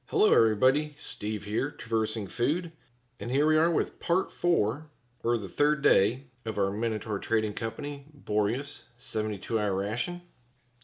Hello everybody, Steve here, Traversing Food, and here we are with part 4, or the third day, of our Minotaur Trading Company Boreas 72-hour ration.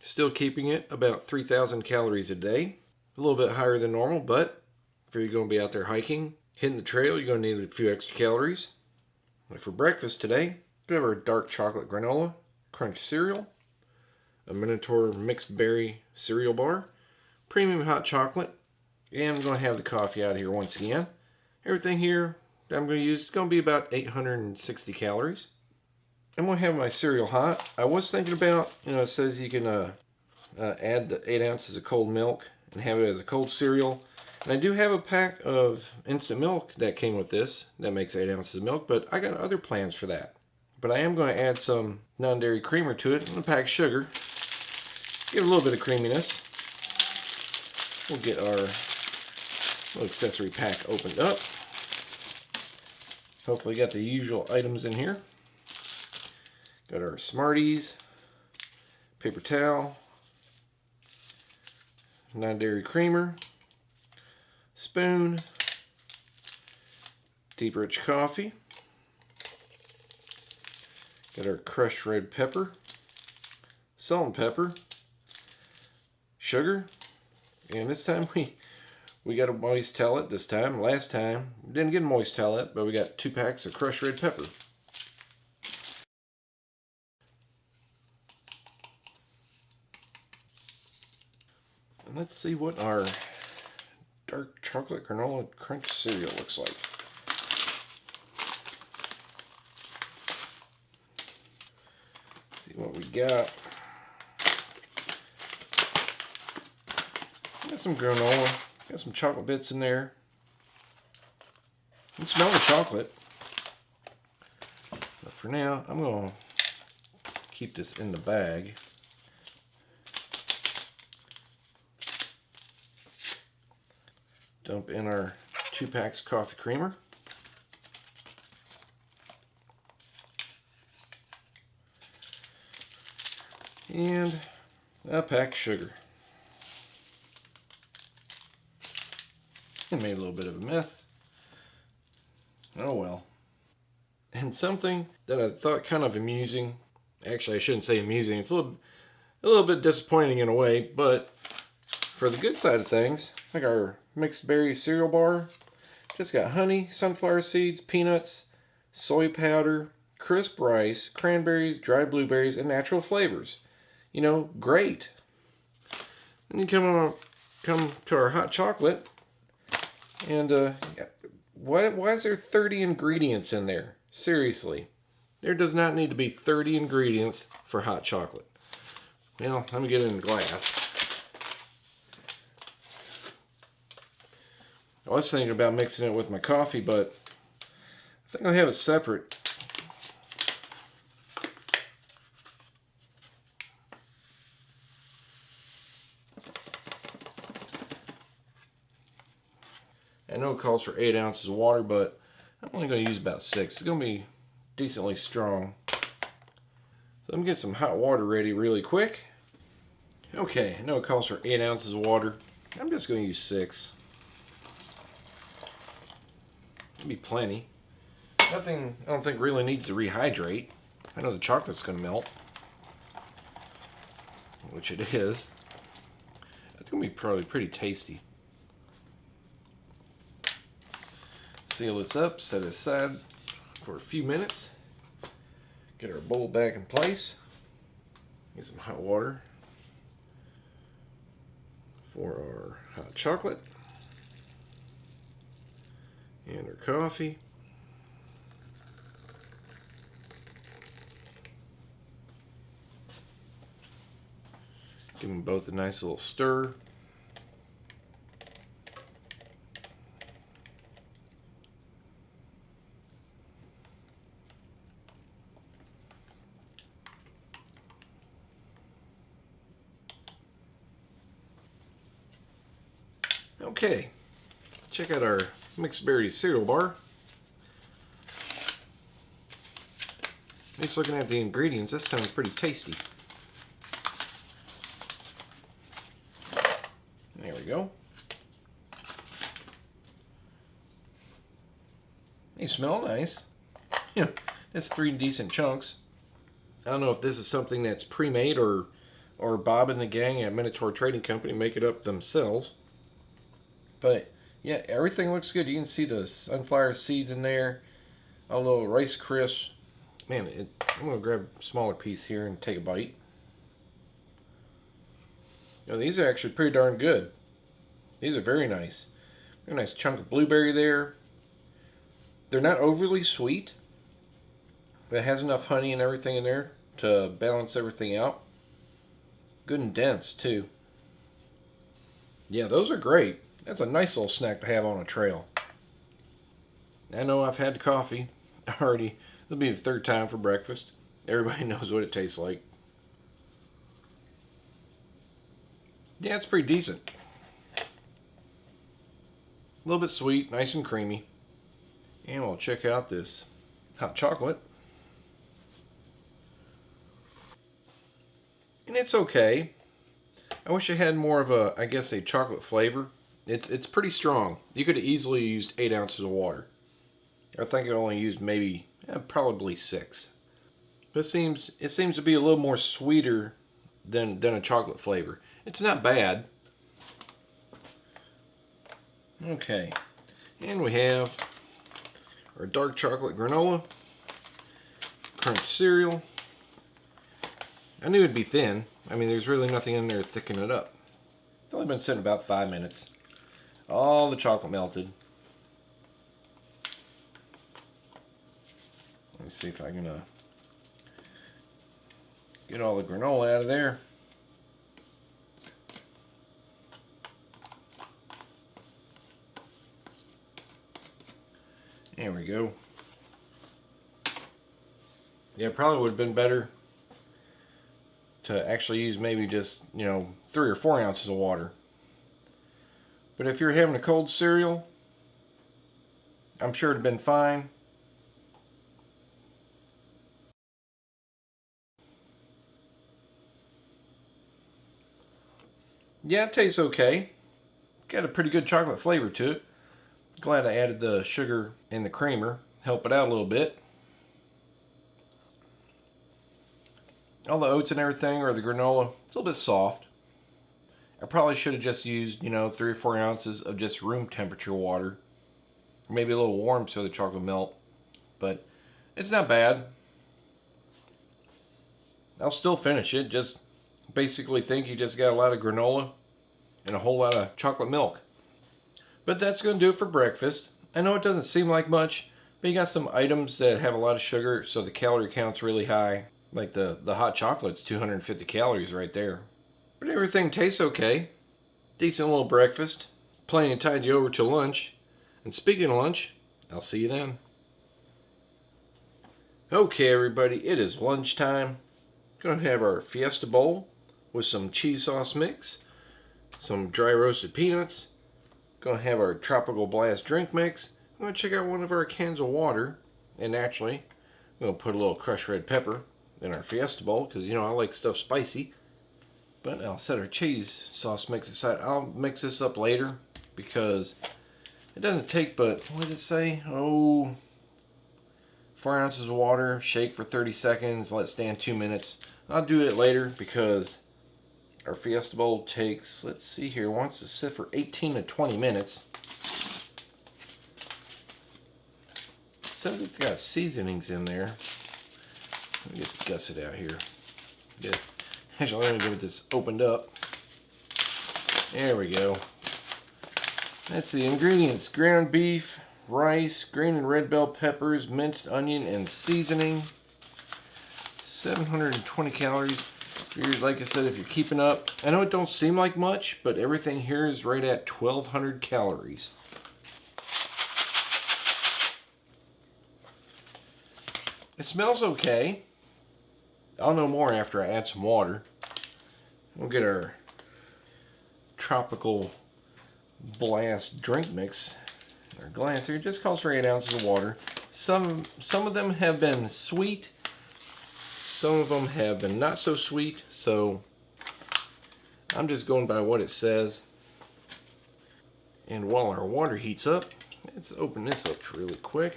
Still keeping it about 3,000 calories a day, a little bit higher than normal, but if you're going to be out there hiking, hitting the trail, you're going to need a few extra calories. And for breakfast today, we have our dark chocolate granola, crunch cereal, a Minotaur mixed berry cereal bar, premium hot chocolate, and I'm going to have the coffee out here once again. Everything here that I'm going to use is going to be about 860 calories. I'm going to have my cereal hot. I was thinking about, it says you can add the 8 ounces of cold milk and have it as a cold cereal. And I do have a pack of instant milk that came with this that makes 8 ounces of milk, but I got other plans for that. But I am going to add some non-dairy creamer to it and a pack of sugar. Give it a little bit of creaminess. We'll get our little accessory pack opened up. Hopefully got the usual items in here. Got our Smarties, paper towel, non-dairy creamer, spoon, deep rich coffee. Got our crushed red pepper, salt and pepper, sugar, and this time we got a moist towelette this time. Last time, we didn't get a moist towelette, but we got 2 packs of crushed red pepper. And let's see what our dark chocolate granola crunch cereal looks like. See what we got. Got some granola. Got some chocolate bits in there. You can smell the chocolate. But for now, I'm going to keep this in the bag. Dump in our 2 packs of coffee creamer. And a pack of sugar. It made a little bit of a mess. Oh well. And something that I thought kind of amusing, actually I shouldn't say amusing, it's a little bit disappointing in a way, but for the good side of things, like our mixed berry cereal bar, just got honey, sunflower seeds, peanuts, soy powder, crisp rice, cranberries, dried blueberries, and natural flavors. Great. Then you come to our hot chocolate. And why is there 30 ingredients in there? Seriously. There does not need to be 30 ingredients for hot chocolate. Well, let me get it in a glass. I was thinking about mixing it with my coffee, but I think I'll have it separate. I know it calls for 8 ounces of water, but I'm only going to use about 6. It's going to be decently strong. So let me get some hot water ready really quick. Okay, I know it calls for 8 ounces of water. I'm just going to use 6. That'll be plenty. Nothing, I don't think, really needs to rehydrate. I know the chocolate's going to melt, which it is. It's going to be probably pretty tasty. Seal this up, set it aside for a few minutes. Get our bowl back in place. Get some hot water for our hot chocolate and our coffee. Give them both a nice little stir. Okay, check out our mixed berry cereal bar. Just looking at the ingredients, this sounds pretty tasty. There we go. They smell nice. You know, that's 3 decent chunks. I don't know if this is something that's pre-made or Bob and the gang at Minotaur Trading Company make it up themselves. But yeah, everything looks good. You can see the sunflower seeds in there, a little Rice Crisp. Man, I'm gonna grab a smaller piece here and take a bite. Now, these are actually pretty darn good. These are very nice. A nice chunk of blueberry there. They're not overly sweet, but it has enough honey and everything in there to balance everything out. Good and dense too. Yeah, those are great. That's a nice little snack to have on a trail. I know I've had coffee already. It'll be the 3rd time for breakfast. Everybody knows what it tastes like. Yeah, it's pretty decent. A little bit sweet, nice and creamy. And we'll check out this hot chocolate. And it's okay. I wish it had more of a, I guess, a chocolate flavor. It's pretty strong. You could have easily used 8 ounces of water. I think I only used maybe, probably 6. But it seems to be a little more sweeter than a chocolate flavor. It's not bad. Okay, and we have our dark chocolate granola, crunch cereal. I knew it'd be thin. I mean, there's really nothing in there to thicken it up. It's only been sitting about 5 minutes. All the chocolate melted. Let me see if I can get all the granola out of there. There we go. Yeah, probably would have been better to actually use maybe just, 3 or 4 ounces of water. But if you're having a cold cereal, I'm sure it'd have been fine. Yeah, it tastes okay. Got a pretty good chocolate flavor to it. Glad I added the sugar and the creamer. Help it out a little bit. All the oats and everything, or the granola, it's a little bit soft. I probably should have just used, 3 or 4 ounces of just room temperature water. Or maybe a little warm so the chocolate melt. But it's not bad. I'll still finish it. Just basically think you just got a lot of granola and a whole lot of chocolate milk. But that's going to do it for breakfast. I know it doesn't seem like much, but you got some items that have a lot of sugar, so the calorie count's really high. Like the hot chocolate's 250 calories right there. But everything tastes okay. Decent little breakfast. Plenty to tide you over to lunch. And speaking of lunch, I'll see you then. Okay, everybody, it is lunchtime. Going to have our Fiesta Bowl with some cheese sauce mix, some dry roasted peanuts. Going to have our Tropical Blast drink mix. I'm going to check out one of our cans of water. And naturally, I'm going to put a little crushed red pepper in our Fiesta Bowl because, I like stuff spicy. But I'll set our cheese sauce mix aside. I'll mix this up later because it doesn't take but, what did it say? 4 ounces of water, shake for 30 seconds, let it stand 2 minutes. I'll do it later because our Fiesta Bowl takes, let's see here, wants to sit for 18 to 20 minutes. It says it's got seasonings in there. Let me just guess it out here. Actually, let me get this opened up. There we go. That's the ingredients: ground beef, rice, green and red bell peppers, minced onion, and seasoning. 720 calories. Like I said, if you're keeping up, I know it don't seem like much, but everything here is right at 1,200 calories. It smells okay. I'll know more after I add some water. We'll get our Tropical Blast drink mix in our glass here. It just calls for 8 ounces of water. Some of them have been sweet. Some of them have been not so sweet, so I'm just going by what it says. And while our water heats up, let's open this up really quick.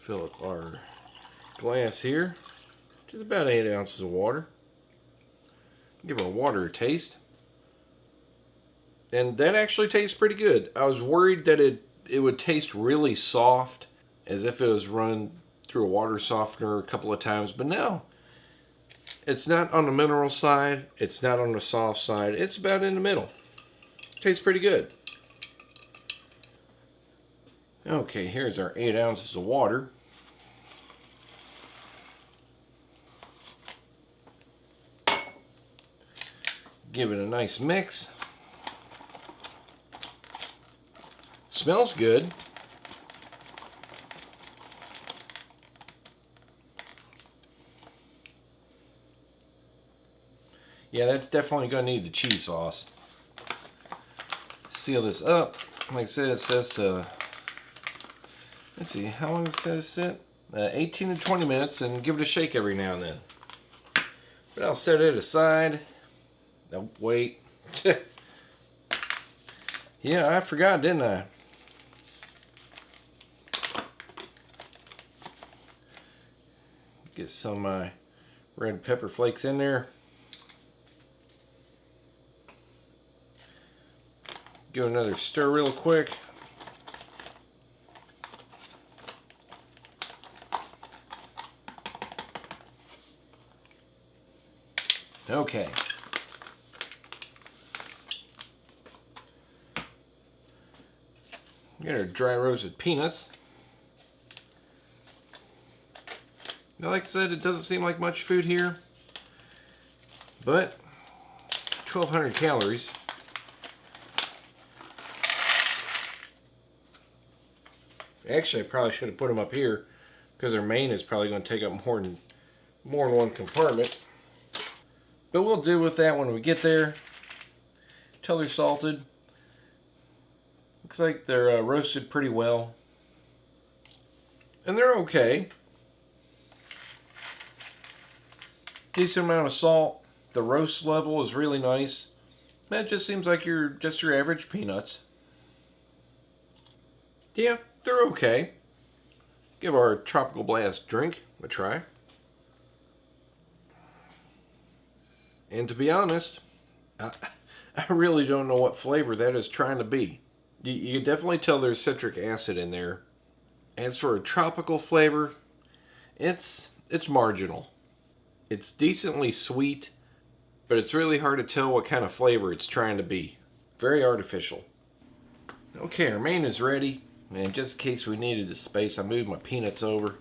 Fill up our glass here. Just about 8 ounces of water. Give our water a taste. And that actually tastes pretty good. I was worried that it would taste really soft, as if it was run through a water softener a couple of times, but no. It's not on the mineral side, it's not on the soft side, it's about in the middle. Tastes pretty good. Okay, here's our 8 ounces of water. Give it a nice mix. Smells good. Yeah, that's definitely going to need the cheese sauce. Seal this up. Like I said, it says to, let's see, how long does it say to sit? 18 to 20 minutes, and give it a shake every now and then. But I'll set it aside. Oh, wait. Yeah, I forgot, didn't I? Get some of my red pepper flakes in there. Give it another stir real quick. Okay. Get our dry roasted peanuts. Now, like I said, it doesn't seem like much food here, but 1,200 calories. Actually, I probably should have put them up here because their main is probably going to take up more than one compartment. But we'll deal with that when we get there. Till they're salted. Looks like they're roasted pretty well. And they're okay. Decent amount of salt. The roast level is really nice. That just seems like your average peanuts. Yeah, they're okay. Give our Tropical Blast drink a try. And to be honest, I really don't know what flavor that is trying to be. You can definitely tell there's citric acid in there. As for a tropical flavor, it's marginal. It's decently sweet, but it's really hard to tell what kind of flavor it's trying to be. Very artificial. Okay, our main is ready. And just in case we needed the space, I moved my peanuts over.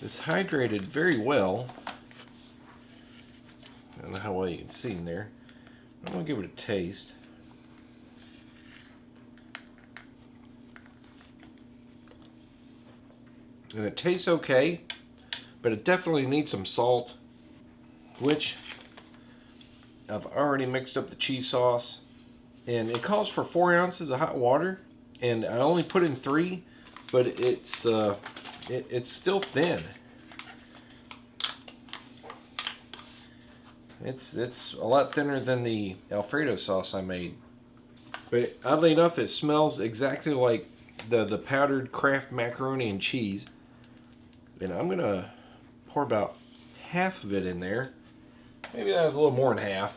It's hydrated very well. I don't know how well you can see in there. I'm going to give it a taste. And it tastes okay, but it definitely needs some salt, which I've already mixed up the cheese sauce. And it calls for 4 ounces of hot water, and I only put in 3, but it's still thin. It's a lot thinner than the Alfredo sauce I made. But oddly enough, it smells exactly like the powdered Kraft macaroni and cheese. And I'm gonna pour about half of it in there. Maybe that was a little more than half.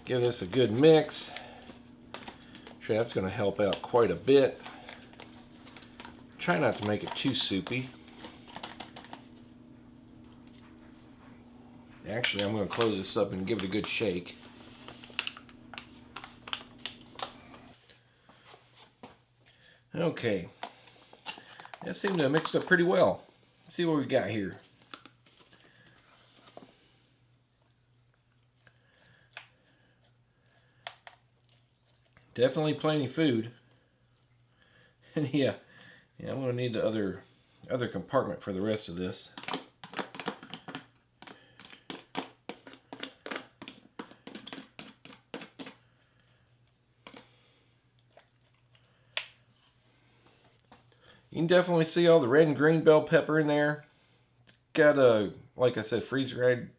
Give this a good mix. Sure, that's going to help out quite a bit. Try not to make it too soupy. Actually, I'm going to close this up and give it a good shake. Okay. That seemed to have mixed up pretty well. Let's see what we got here. Definitely plenty of food. And yeah, I'm going to need the other compartment for the rest of this. You can definitely see all the red and green bell pepper in there. Got a, like I said, freeze-dried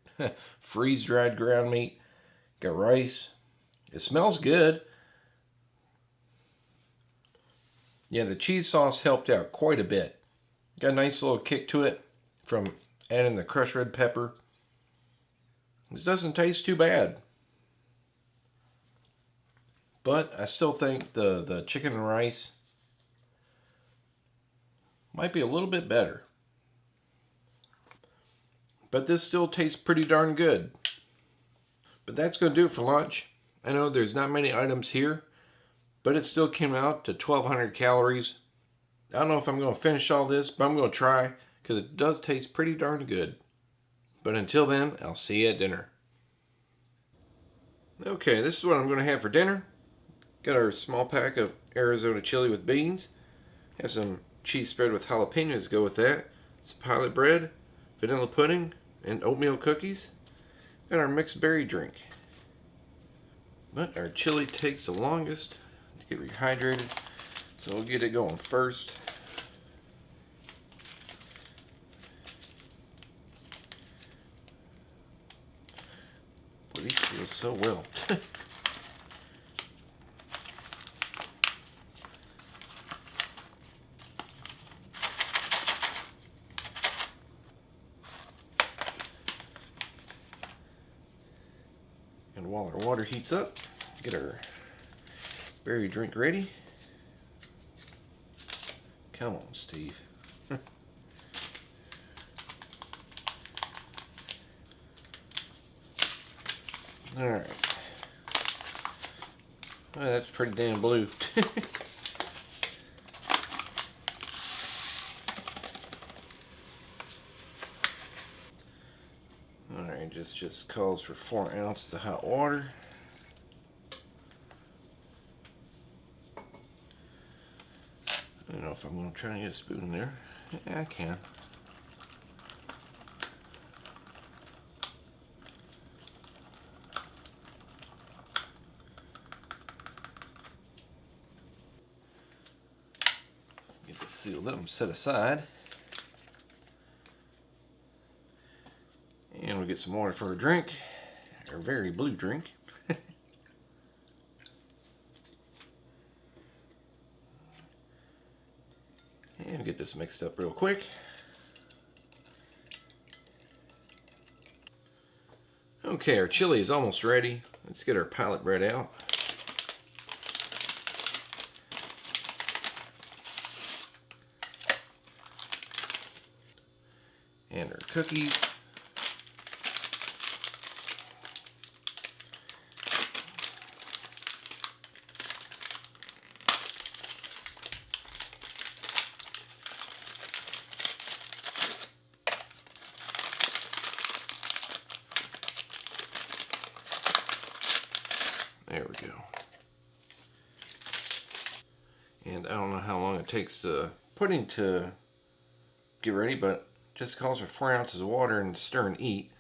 ground meat. Got rice. It smells good. Yeah, the cheese sauce helped out quite a bit. Got a nice little kick to it from adding the crushed red pepper. This doesn't taste too bad. But I still think the chicken and rice might be a little bit better. But this still tastes pretty darn good. But that's going to do it for lunch. I know there's not many items here, but it still came out to 1,200 calories. I don't know if I'm going to finish all this, but I'm going to try because it does taste pretty darn good. But until then, I'll see you at dinner. Okay, this is what I'm going to have for dinner. Got our small pack of Arizona chili with beans. Have some cheese spread with jalapenos to go with that. Some pilot bread, vanilla pudding, and oatmeal cookies. Got our mixed berry drink. But our chili takes the longest to get rehydrated, so we'll get it going first. Boy, these feel so well. And while our water heats up, get our berry drink ready. Come on, Steve. Alright. Well, that's pretty damn blue. Alright, just calls for 4 ounces of hot water. I don't know if I'm going to try and get a spoon in there. Yeah, I can. Get this sealed up and set aside. And we'll get some water for a drink. Our very blue drink. And we'll get this mixed up real quick. Okay, our chili is almost ready. Let's get our pilot bread out. And our cookies. There we go. And I don't know how long it takes the pudding to get ready, but just calls for 4 ounces of water and stir and eat.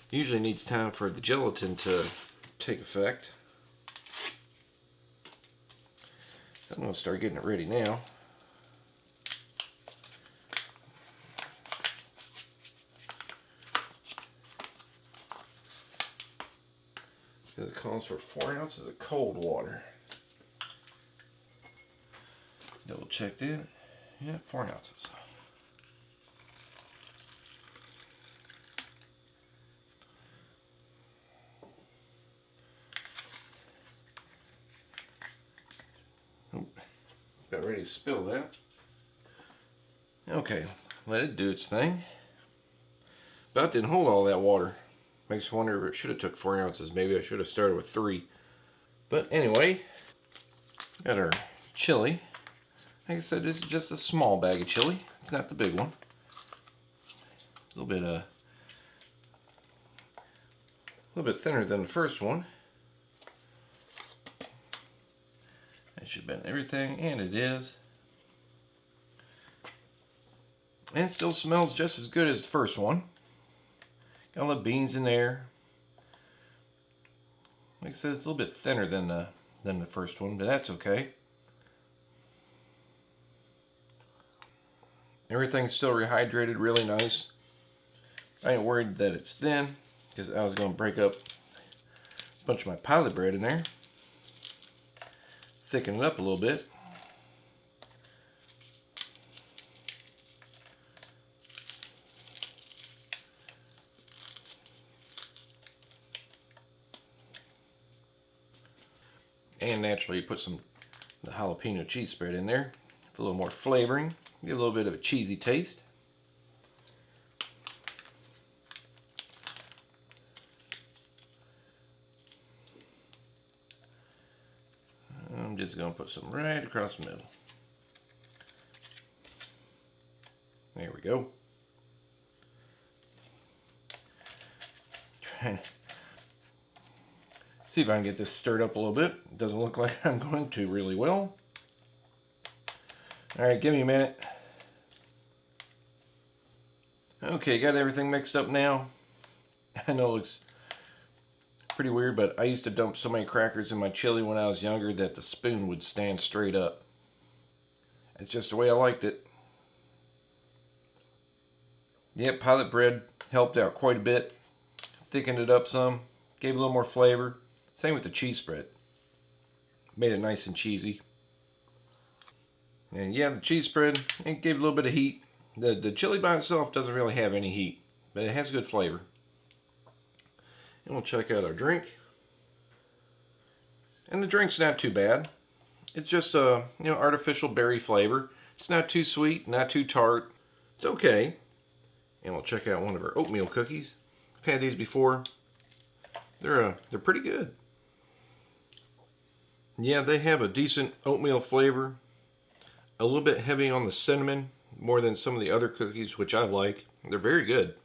Usually needs time for the gelatin to take effect. I'm going to start getting it ready now. Because it calls for 4 ounces of cold water. Double checked it. Yeah, 4 ounces. Got ready to spill that. Okay, let it do its thing. About didn't hold all that water. Makes me wonder if it should have took 4 ounces. Maybe I should have started with 3. But anyway, got our chili. Like I said, this is just a small bag of chili. It's not the big one. A little bit thinner than the first one. That should have been everything, and it is. And it still smells just as good as the first one. Got all the beans in there. Like I said, it's a little bit thinner than the first one, but that's okay. Everything's still rehydrated really nice. I ain't worried that it's thin, because I was going to break up a bunch of my pilot bread in there. Thicken it up a little bit. And naturally, you put the jalapeno cheese spread in there for a little more flavoring, get a little bit of a cheesy taste. I'm just going to put some right across the middle. There we go. Trying to see if I can get this stirred up a little bit. It doesn't look like I'm going to really well. Alright, give me a minute. Okay, got everything mixed up now. I know it looks pretty weird, but I used to dump so many crackers in my chili when I was younger that the spoon would stand straight up. It's just the way I liked it. Yep, pilot bread helped out quite a bit. Thickened it up some, gave a little more flavor. Same with the cheese spread. Made it nice and cheesy. And yeah, the cheese spread, it gave a little bit of heat. The chili by itself doesn't really have any heat, but it has good flavor. And we'll check out our drink. And the drink's not too bad. It's just a artificial berry flavor. It's not too sweet, not too tart. It's okay. And we'll check out one of our oatmeal cookies. I've had these before. They're pretty good. Yeah, they have a decent oatmeal flavor. A little bit heavy on the cinnamon, more than some of the other cookies, which I like. They're very good.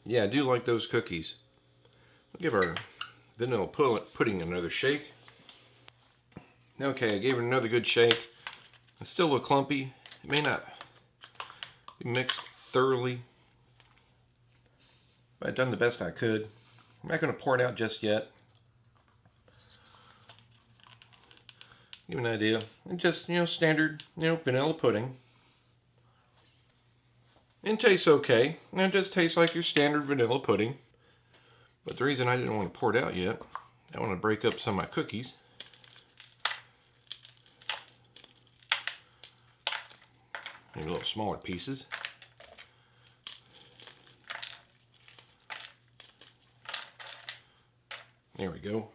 Yeah, I do like those cookies. We'll give our vanilla pudding another shake. Okay, I gave it another good shake. It's still a little clumpy. It may not be mixed thoroughly, but I've done the best I could. I'm not going to pour it out just yet. Give you an idea. And just, standard, vanilla pudding. And tastes okay. And it just tastes like your standard vanilla pudding. But the reason I didn't want to pour it out yet, I want to break up some of my cookies. Maybe a little smaller pieces. There we go.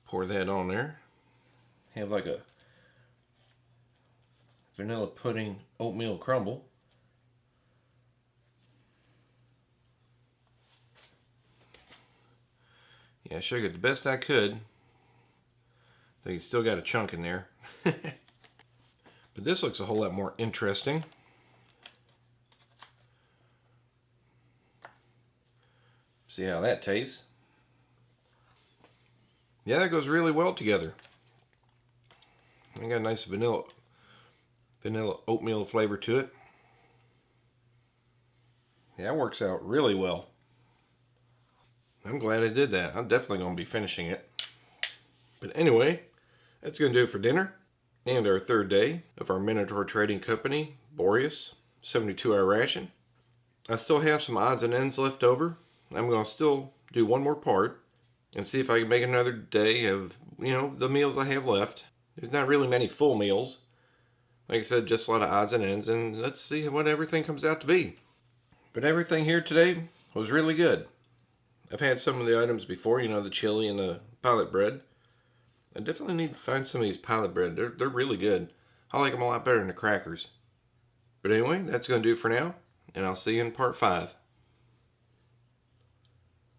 Pour that on there. Have like a vanilla pudding oatmeal crumble. Yeah, I sugared the best I could. So you still got a chunk in there. But this looks a whole lot more interesting. See how that tastes. Yeah, that goes really well together. I got a nice vanilla oatmeal flavor to it. Yeah, it works out really well. I'm glad I did that. I'm definitely going to be finishing it. But anyway, that's going to do it for dinner. And our third day of our Minotaur Trading Company, Boreas, 72-hour ration. I still have some odds and ends left over. I'm going to still do one more part and see if I can make another day of, the meals I have left. There's not really many full meals. Like I said, just a lot of odds and ends, and let's see what everything comes out to be. But everything here today was really good. I've had some of the items before, the chili and the pilot bread. I definitely need to find some of these pilot bread. They're really good. I like them a lot better than the crackers. But anyway, that's going to do it for now, and I'll see you in part 5.